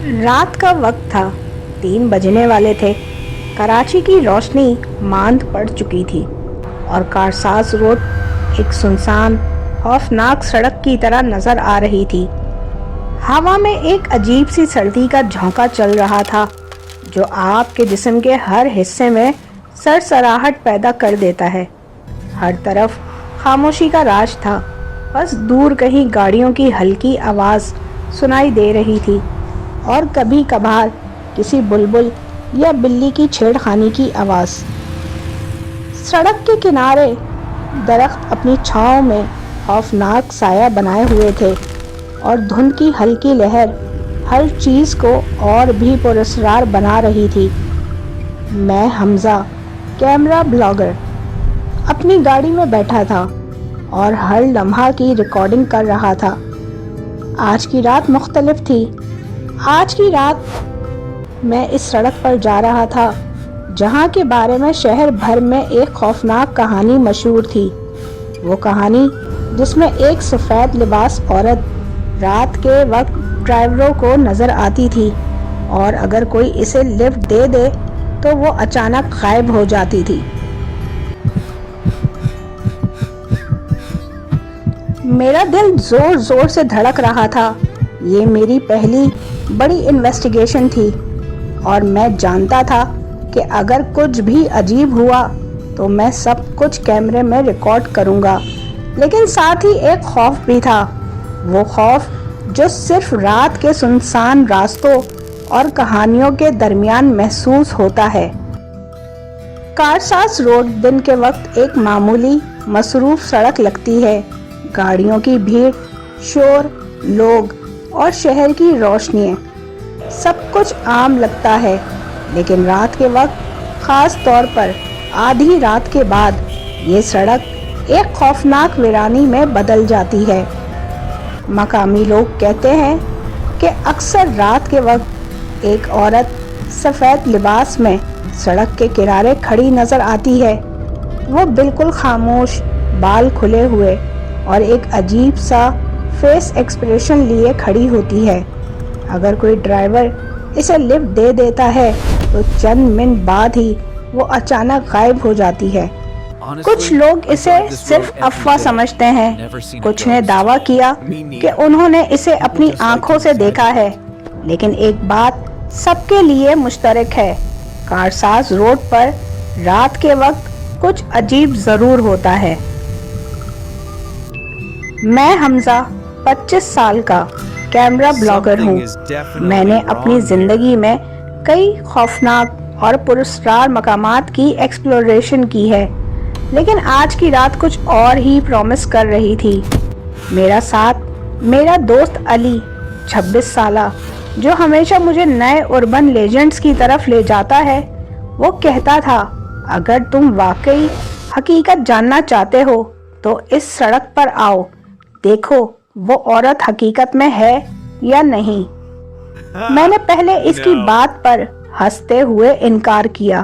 رات کا وقت تھا، 3 بجنے والے تھے۔ کراچی کی روشنی ماند پڑ چکی تھی اور کارساز روڈ ایک سنسان خوفناک سڑک کی طرح نظر آ رہی تھی۔ ہوا میں ایک عجیب سی سردی کا جھونکا چل رہا تھا جو آپ کے جسم کے ہر حصے میں سرسراہٹ پیدا کر دیتا ہے۔ ہر طرف خاموشی کا راج تھا، بس دور کہیں گاڑیوں کی ہلکی آواز سنائی دے رہی تھی اور کبھی کبھار کسی بلبل یا بلی کی چھیڑخانی کی آواز۔ سڑک کے کنارے درخت اپنی چھاؤں میں خوفناک سایہ بنائے ہوئے تھے اور دھند کی ہلکی لہر ہر چیز کو اور بھی پراسرار بنا رہی تھی۔ میں حمزہ، کیمرہ بلاگر، اپنی گاڑی میں بیٹھا تھا اور ہر لمحہ کی ریکارڈنگ کر رہا تھا۔ آج کی رات مختلف تھی۔ آج کی رات میں اس سڑک پر جا رہا تھا جہاں کے بارے میں شہر بھر میں ایک خوفناک کہانی مشہور تھی۔ وہ کہانی جس میں ایک سفید لباس عورت رات کے وقت ڈرائیوروں کو نظر آتی تھی اور اگر کوئی اسے لفٹ دے دے تو وہ اچانک غائب ہو جاتی تھی۔ میرا دل زور زور سے دھڑک رہا تھا۔ یہ میری پہلی بڑی انویسٹیگیشن تھی اور میں جانتا تھا کہ اگر کچھ بھی عجیب ہوا تو میں سب کچھ کیمرے میں ریکارڈ کروں گا، لیکن ساتھ ہی ایک خوف بھی تھا، وہ خوف جو صرف رات کے سنسان راستوں اور کہانیوں کے درمیان محسوس ہوتا ہے۔ کارساز روڈ دن کے وقت ایک معمولی مصروف سڑک لگتی ہے۔ گاڑیوں کی بھیڑ، شور، لوگ اور شہر کی روشنیاں، سب کچھ عام لگتا ہے، لیکن رات کے وقت، خاص طور پر آدھی رات کے بعد، یہ سڑک ایک خوفناک ویرانی میں بدل جاتی ہے۔ مقامی لوگ کہتے ہیں کہ اکثر رات کے وقت ایک عورت سفید لباس میں سڑک کے کنارے کھڑی نظر آتی ہے۔ وہ بالکل خاموش، بال کھلے ہوئے اور ایک عجیب سا فیس ایکسپریشن لیے کھڑی ہوتی ہے۔ اگر کوئی ڈرائیور اسے لفٹ دے دیتا ہے تو چند منٹ بعد ہی وہ اچانک غائب ہو جاتی ہے۔ کچھ لوگ اسے صرف افواہ سمجھتے ہیں، کچھ نے دعویٰ کیا کہ انہوں نے اسے اپنی آنکھوں سے دیکھا ہے، لیکن ایک بات سب کے لیے مشترک ہے، کارساز روڈ پر رات کے وقت کچھ عجیب ضرور ہوتا ہے۔ میں حمزہ، 25 سال کا کیمرہ بلاگر ہوں۔ میں نے اپنی زندگی میں کئی خوفناک اور پراسرار مقامات کی ایکسپلوریشن کی ہے، لیکن آج کی رات کچھ اور ہی پرومس کر رہی تھی۔ میرا ساتھ میرا دوست علی، 26 سالہ، جو ہمیشہ مجھے نئے اربن لیجنڈز کی طرف لے جاتا ہے۔ وہ کہتا تھا، اگر تم واقعی حقیقت جاننا چاہتے ہو تو اس سڑک پر آؤ، دیکھو وہ عورت حقیقت میں ہے یا نہیں۔ میں نے پہلے اس کی بات پر ہنستے ہوئے انکار کیا،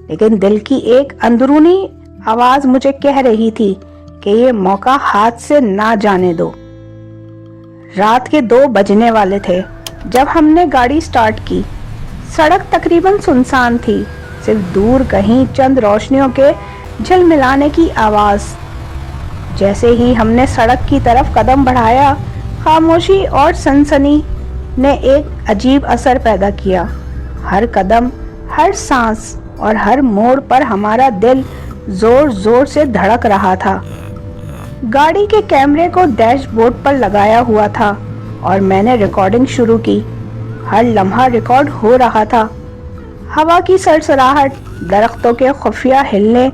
لیکن دل کی ایک اندرونی آواز مجھے کہہ رہی تھی کہ یہ موقع ہاتھ سے نہ جانے دو۔ رات کے 2 بجنے والے تھے جب ہم نے گاڑی سٹارٹ کی۔ سڑک تقریباً سنسان تھی، صرف دور کہیں چند روشنیوں کے جھلملانے کی آواز۔ جیسے ہی ہم نے سڑک کی طرف قدم بڑھایا، خاموشی اور سنسنی نے ایک عجیب اثر پیدا کیا۔ ہر قدم، ہر سانس اور ہر موڑ پر ہمارا دل زور زور سے دھڑک رہا تھا۔ گاڑی کے کیمرے کو ڈیش بورڈ پر لگایا ہوا تھا اور میں نے ریکارڈنگ شروع کی۔ ہر لمحہ ریکارڈ ہو رہا تھا، ہوا کی سرسراہٹ، درختوں کے خفیہ ہلنے،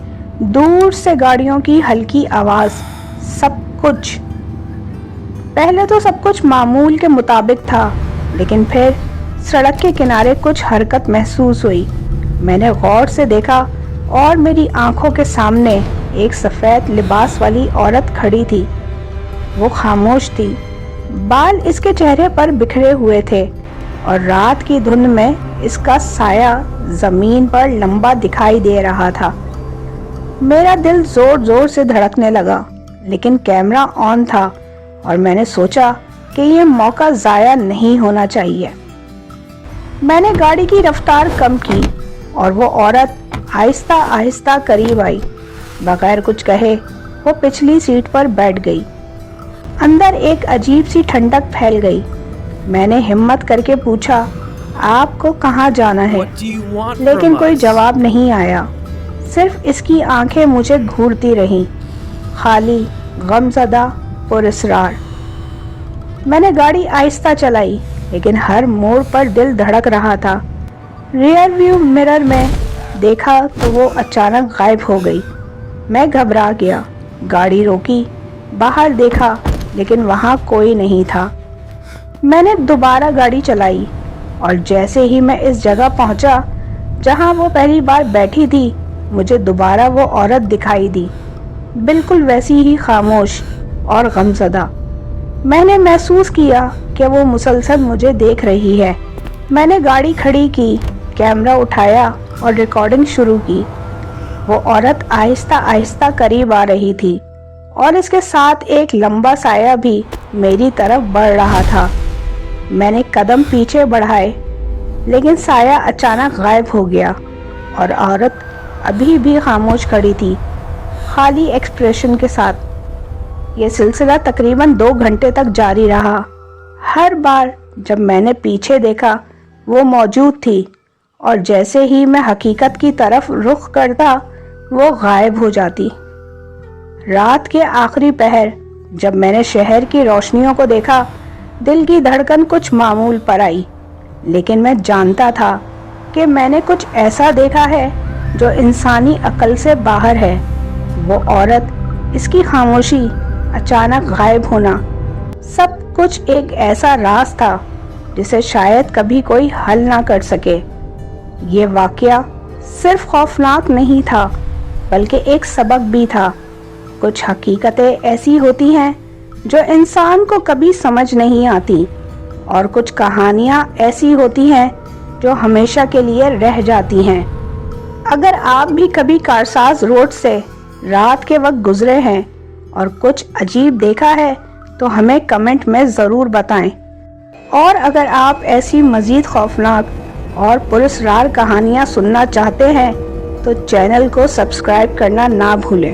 دور سے گاڑیوں کی ہلکی آواز، سب کچھ۔ پہلے تو سب کچھ معمول کے مطابق تھا، لیکن پھر سڑک کے کنارے کچھ حرکت محسوس ہوئی۔ میں نے غور سے دیکھا اور میری آنکھوں کے سامنے ایک سفید لباس والی عورت کھڑی تھی۔ وہ خاموش تھی، بال اس کے چہرے پر بکھرے ہوئے تھے اور رات کی دھند میں اس کا سایہ زمین پر لمبا دکھائی دے رہا تھا۔ میرا دل زور زور سے دھڑکنے لگا، لیکن کیمرہ آن تھا اور میں نے سوچا کہ یہ موقع ضائع نہیں ہونا چاہیے۔ میں نے گاڑی کی رفتار کم کی اور وہ عورت آہستہ آہستہ قریب آئی. بغیر کچھ کہے وہ پچھلی سیٹ پر بیٹھ گئی. اندر ایک عجیب سی ٹھنڈک پھیل گئی. میں نے ہمت کر کے پوچھا, آپ کو کہاں جانا ہے؟ لیکن کوئی جواب نہیں آیا. صرف اس کی آنکھیں مجھے گھورتی رہیں, خالی, غمزدہ, پراسرار. میں نے گاڑی آہستہ چلائی لیکن ہر موڑ پر دل دھڑک رہا تھا. ریئر ویو مرر میں دیکھا تو وہ اچانک غائب ہو گئی. میں گھبرا گیا. گاڑی روکی, باہر دیکھا لیکن وہاں کوئی نہیں تھا. میں نے دوبارہ گاڑی چلائی اور جیسے ہی میں اس جگہ پہنچا جہاں وہ پہلی بار بیٹھی تھی, مجھے دوبارہ وہ عورت دکھائی دی, بالکل ویسی ہی خاموش اور غمزدہ. میں نے محسوس کیا کہ وہ مسلسل مجھے دیکھ رہی ہے. میں نے گاڑی کھڑی کی, کیمرہ اٹھایا اور ریکارڈنگ شروع کی. وہ عورت آہستہ آہستہ قریب آ رہی تھی اور اس کے ساتھ ایک لمبا سایہ بھی میری طرف بڑھ رہا تھا. میں نے قدم پیچھے بڑھائے لیکن سایہ اچانک غائب ہو گیا اور عورت ابھی بھی خاموش کھڑی تھی, خالی ایکسپریشن کے ساتھ. یہ سلسلہ تقریباً 2 گھنٹے تک جاری رہا. ہر بار جب میں نے پیچھے دیکھا وہ موجود تھی اور جیسے ہی میں حقیقت کی طرف رخ کرتا وہ غائب ہو جاتی. رات کے آخری پہر جب میں نے شہر کی روشنیوں کو دیکھا, دل کی دھڑکن کچھ معمول پر آئی. لیکن میں جانتا تھا کہ میں نے کچھ ایسا دیکھا ہے جو انسانی عقل سے باہر ہے. وہ عورت, اس کی خاموشی, اچانک غائب ہونا, سب کچھ ایک ایسا راز تھا جسے شاید کبھی کوئی حل نہ کر سکے. یہ واقعہ صرف خوفناک نہیں تھا بلکہ ایک سبق بھی تھا. کچھ حقیقتیں ایسی ہوتی ہیں جو انسان کو کبھی سمجھ نہیں آتی اور کچھ کہانیاں ایسی ہوتی ہیں جو ہمیشہ کے لیے رہ جاتی ہیں. اگر آپ بھی کبھی کارساز روڈ سے رات کے وقت گزرے ہیں اور کچھ عجیب دیکھا ہے تو ہمیں کمنٹ میں ضرور بتائیں. اور اگر آپ ایسی مزید خوفناک اور پراسرار کہانیاں سننا چاہتے ہیں تو چینل کو سبسکرائب کرنا نہ بھولیں.